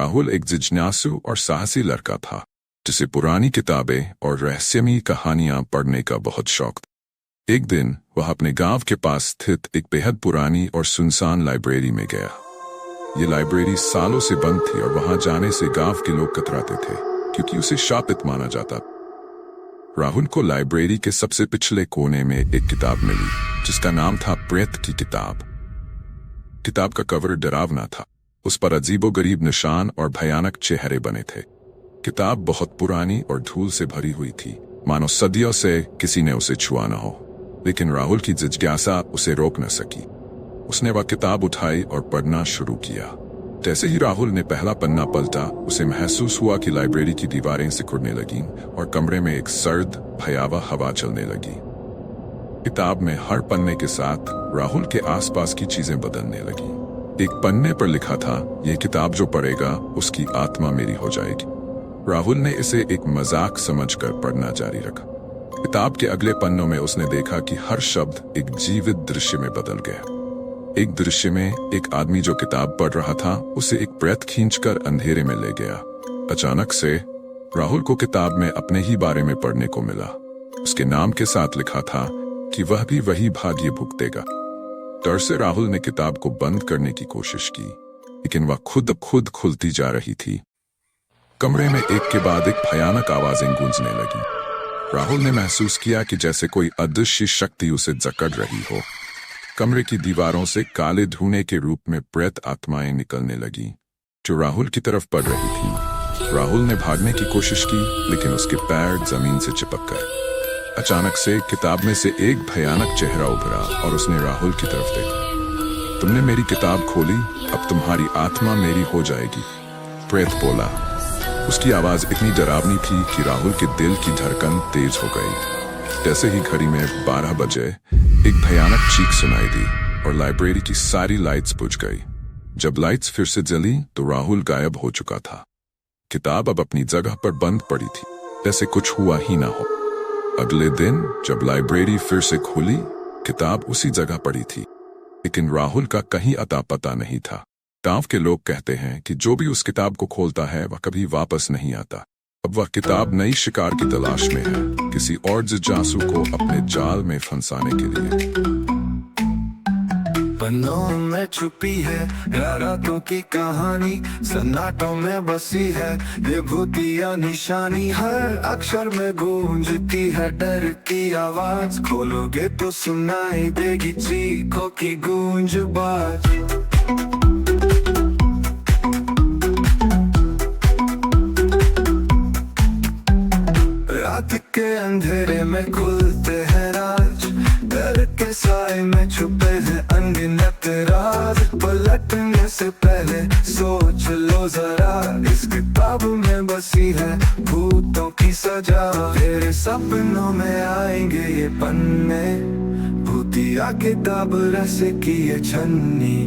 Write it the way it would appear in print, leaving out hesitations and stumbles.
राहुल एक जिज्ञासु और साहसी लड़का था जिसे पुरानी किताबें और रहस्यमयी कहानियां पढ़ने का बहुत शौक था। एक दिन वह अपने गांव के पास स्थित एक बेहद पुरानी और सुनसान लाइब्रेरी में गया। ये लाइब्रेरी सालों से बंद थी और वहां जाने से गांव के लोग कतराते थे क्योंकि उसे शापित माना जाता। राहुल को लाइब्रेरी के सबसे पिछले कोने में एक किताब मिली जिसका नाम था प्रेत की किताब। किताब का कवर डरावना था। उस पर अजीबोगरीब निशान और भयानक चेहरे बने थे। किताब बहुत पुरानी और धूल से भरी हुई थी, मानो सदियों से किसी ने उसे छुआ न हो। लेकिन राहुल की जिज्ञासा उसे रोक न सकी। उसने वह किताब उठाई और पढ़ना शुरू किया। जैसे ही राहुल ने पहला पन्ना पलटा, उसे महसूस हुआ कि लाइब्रेरी की दीवारें सिकुड़ने लगीं और कमरे में एक सर्द, भयावह हवा चलने लगी। किताब में हर पन्ने के साथ राहुल के आसपास की चीजें बदलने लगीं। एक पन्ने पर लिखा था, यह किताब जो पढ़ेगा उसकी आत्मा मेरी हो जाएगी। राहुल ने इसे एक मजाक समझकर पढ़ना जारी रखा। किताब के अगले पन्नों में उसने देखा कि हर शब्द एक जीवित दृश्य में बदल गया। एक दृश्य में एक आदमी जो किताब पढ़ रहा था उसे एक प्रेत खींचकर अंधेरे में ले गया। अचानक से राहुल को किताब में अपने ही बारे में पढ़ने को मिला। उसके नाम के साथ लिखा था कि वह भी वही भाग्य भुगतेगा। डर से राहुल ने किताब को बंद करने की कोशिश की, लेकिन वह खुद खुलती जा रही थी। कमरे में एक के बाद एक भयानक आवाजें गूंजने लगी। राहुल ने महसूस किया कि जैसे कोई अदृश्य शक्ति उसे जकड़ रही हो। कमरे की दीवारों से काले धुएं के रूप में प्रेत आत्माएं निकलने लगी जो राहुल की तरफ बढ़ रही थी। राहुल ने भागने की कोशिश की, लेकिन उसके पैर जमीन से चिपक गए। अचानक से किताब में से एक भयानक चेहरा उभरा और उसने राहुल की तरफ देखा। तुमने मेरी किताब खोली, अब तुम्हारी आत्मा मेरी हो जाएगी, प्रेत बोला। उसकी आवाज इतनी डरावनी थी कि राहुल के दिल की धड़कन तेज हो गई। जैसे ही घड़ी में 12 बजे एक भयानक चीख सुनाई दी और लाइब्रेरी की सारी लाइट्स बुझ गई। जब लाइट्स फिर से जली तो राहुल गायब हो चुका था। किताब अब अपनी जगह पर बंद पड़ी थी, जैसे कुछ हुआ ही ना हो। अगले दिन जब लाइब्रेरी फिर से खुली, किताब उसी जगह पड़ी थी, लेकिन राहुल का कहीं अता पता नहीं था। गांव के लोग कहते हैं कि जो भी उस किताब को खोलता है वह कभी वापस नहीं आता। अब वह किताब नई शिकार की तलाश में है, किसी और जिज्ञासु को अपने जाल में फंसाने के लिए। पन्नों में छुपी है रातों की कहानी, सन्नाटों में बसी है विभूतियां निशानी। हर अक्षर में गूंजती है डर की आवाज, खोलोगे तो सुनाई देगी चीखों की गूंज बाज। रात के अंधेरे में खुलते हैं राज, डर के साए में छुपे हैं अनगिनत राज। पलटने से पहले सोच लो जरा, इस किताब में बसी है भूतों की सजा। तेरे सपनों में आएंगे ये पन्ने, भूतिया किताब रस की ये छन्नी।